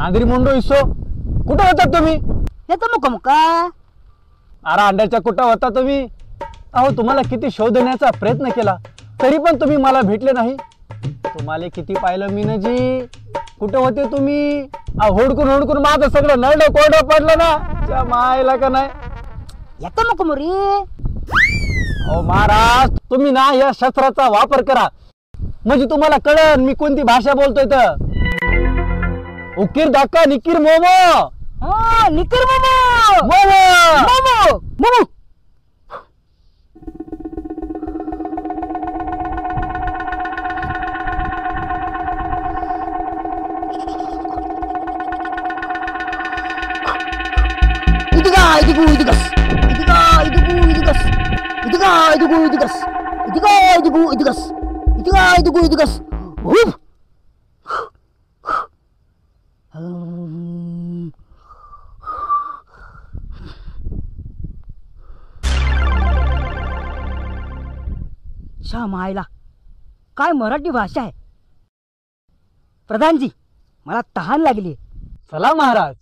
नागरी मुंडो इसो कुठं होता तुम्ही? येतो मुका अरे अंड्याच्या कुठं होता तुम्ही? अहो तुम्हाला किती शोधण्याचा प्रयत्न केला तरी पण तुम्ही मला भेटले नाही. तुम्हाला किती पाहिलं मी ना जी. कुठं होते तुम्ही? हुडकून हुडकून माझं सगळं नरडं कोरडं पडलं ना. त्या मायला का नाही. येतो मुका मुरी. अहो महाराज तुम्ही ना या शस्त्राचा वापर करा म्हणजे तुम्हाला कळन मी कोणती भाषा बोलतोय तर. उकीर दाका निकीर मोमो. निकीर मोमो मोमो मोमो मोमो. इदिगा इदिगु इदिगस इदिगा इदिगु इदिगस इदिगा इदिगु इदिगस इदिगा इदिगु इदिगस इदिगा इदिगु इदिगस. मायला काय मराठी भाषा आहे. प्रधानजी मला तहान लागली. चला महाराज.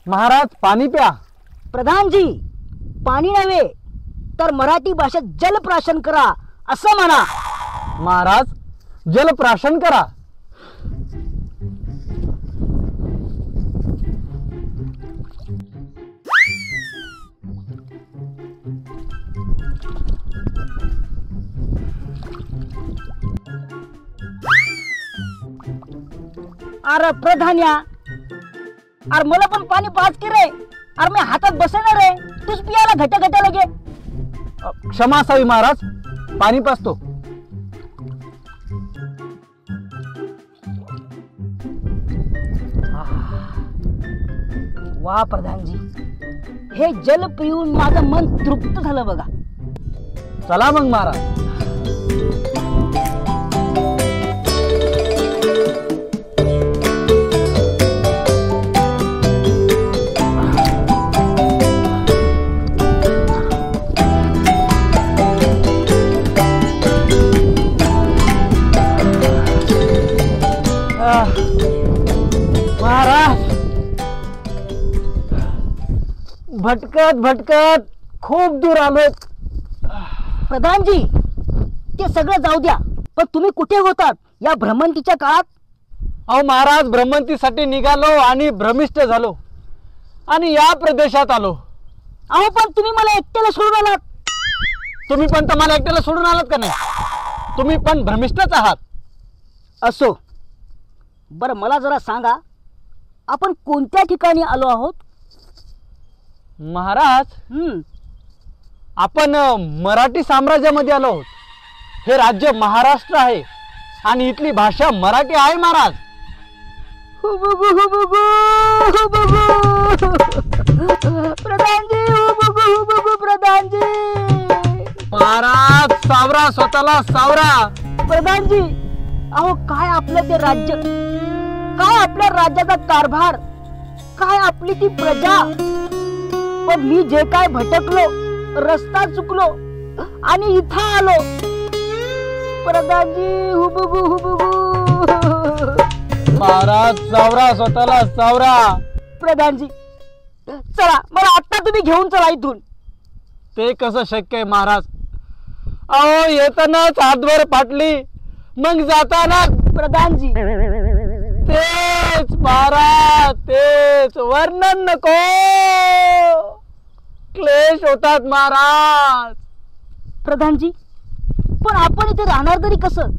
महाराज पाणी प्या. प्रधानजी पाणी नव्हे तर मराठी भाषेत जलप्राशन करा असं म्हणा. महाराज जलप्राशन करा. अरे प्रधान्या अरे मला पण पाणी पाच की रे. अरे मी हातात बसणार रे. तूच पियाला घट्या घट्या लगे. क्षमा असावी महाराज. पाणी पाजतो. वा प्रधानजी हे जल पिऊन माझं मन तृप्त झालं बघा. चला मग महाराज. महाराज भटकत भटकत खूप दूर आलो. प्रधानजी ते सगळं जाऊ द्या पण तुम्ही कुठे होतात या भ्रमंतीच्या काळात? अहो महाराज भ्रमंतीसाठी निघालो आणि भ्रमिष्ट झालो आणि या प्रदेशात आलो. अहो पण तुम्ही मला एकट्याला सोडून आलात. तुम्ही पण तर मला एकट्याला सोडून आलात का नाही? तुम्ही पण भ्रमिष्टच आहात. असो बरं मला जरा सांगा आपण कोणत्या ठिकाणी आलो आहोत? महाराज आपण मराठी साम्राज्यामध्ये आलो आहोत. हे राज्य महाराष्ट्र आहे आणि इथली भाषा मराठी आहे महाराज. प्रधानजी प्रधानजी. महाराज सावरा स्वतःला सावरा. प्रधानजी अहो काय आपलं ते राज्य काय आपलं आपल्या राज्याचा कारभार, काय आपली ती प्रजा. पण मी जे काय भटकलो, रस्ता चुकलो आणि इथं आलो. प्रधानजी हुबुबू हुबुबू. महाराज सावरा, स्वतःला सावरा. प्रधानजी चला, मला आता तुम्ही घेऊन चला इथून. ते कसं शक्य आहे महाराज? अहो येतानाच हातभर पाटली, मग जाताना प्रधानजी तेच महाराज, तेच. वर्णन नको, क्लेश होतात महाराज. प्रधानजी पण आपण इथे राहणार तरी कसं?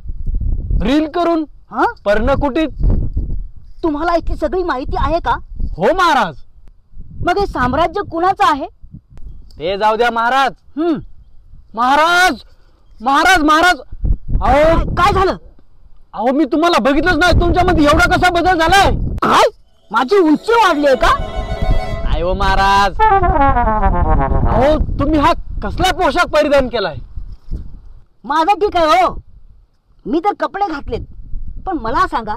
रील करून. हा, पर्णकुटीत. तुम्हाला इथली सगळी माहिती आहे का? हो महाराज. मग हे साम्राज्य कुणाचं आहे? ते जाऊ द्या महाराज. महाराज महाराज महाराज अहो काय झालं? अहो मी तुम्हाला बघितलंच नाही. तुमच्यामध्ये एवढा कसा बदल झालाय? काय माझी उंची वाढली आहे का? नाही हो महाराज. अहो तुम्ही हा कसला पोशाख परिधान केलाय? माझा ठीक आहे हो, मी तर कपडे घातलेत. पण मला सांगा,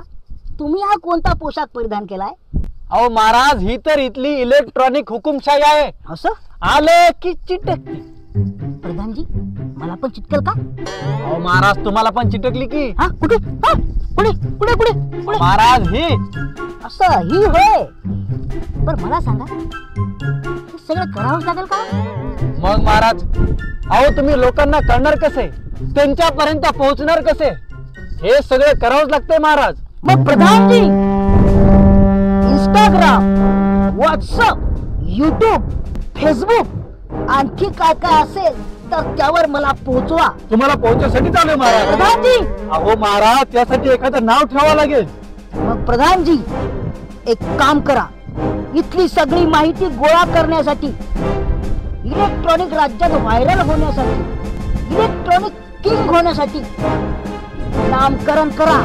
तुम्ही हा कोणता पोशाख परिधान केलाय? अहो महाराज, ही तर इथली इलेक्ट्रॉनिक हुकुमशाही आहे. असं आले की चिटकती. प्रधानजी मला पण चिटकेल का? अहो महाराज, तुम्हाला पण चिटकली की. हा कुठे? हा पुढे पुढे पुढे पुढे. महाराज ही असं ही होय. पण मला सांगा, हे सगळं करावंच लागेल का? मग महाराज, अहो तुम्ही लोकांना करणार कसे, त्यांच्यापर्यंत पोहोचणार कसे, हे सगळं करावंच लागतंय महाराज. मग प्रधानजी इंस्टाग्राम, व्हॉट्सअप, युट्यूब, फेसबुक आणखी काय काय असेल तर त्यावर मला पोहोचवा. तुम्हाला पोहोचण्यासाठी चालू महाराज. प्रधानजी अहो महाराज, त्यासाठी एखादं नाव ठेवावं लागेल. मग प्रधानजी एक काम करा, इथली सगळी माहिती गोळा करण्यासाठी, इलेक्ट्रॉनिक राज्यात व्हायरल होण्यासाठी, इलेक्ट्रॉनिक किंग होण्यासाठी नामकरण करा.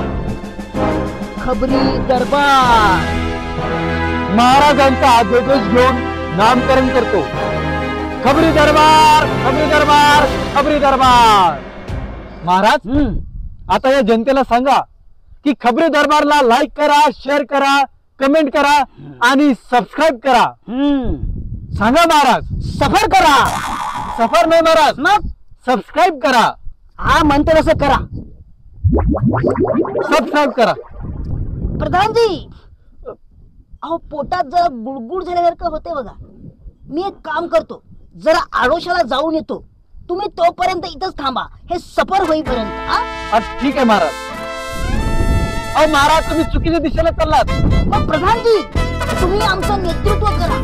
खबरी दरबार. महाराजांचा आदेश घेऊन नामकरण करतो. खबरी दरबार, खबरी दरबार, खबरी दरबार. महाराज, आता या जनतेला सांगा की खबरी दरबारला लाईक करा, शेअर करा, कमेंट करा आणि सबस्क्राईब करा. सांगा महाराज. सफर करा. सफर नाही महाराज, मग सबस्क्राईब करा. हा म्हणते तसं करा. सबस्क्राईब करा. प्रधानजी अहो पोटात जरा गुडगुड झाल्यासारखं होते बघा. मी एक काम करतो, जरा आडोशाला जाऊन येतो. तुम्ही तोपर्यंत इथंच थांबा, हे सफर होईपर्यंत. ठीक आहे महाराज. अहो महाराज, तुम्ही चुकीच्या दिशेला चाललात. मग प्रधानजी तुम्ही आमचं नेतृत्व करा.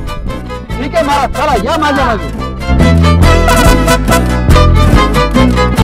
ठीक आहे महाराज, चला या माझ्या मागे.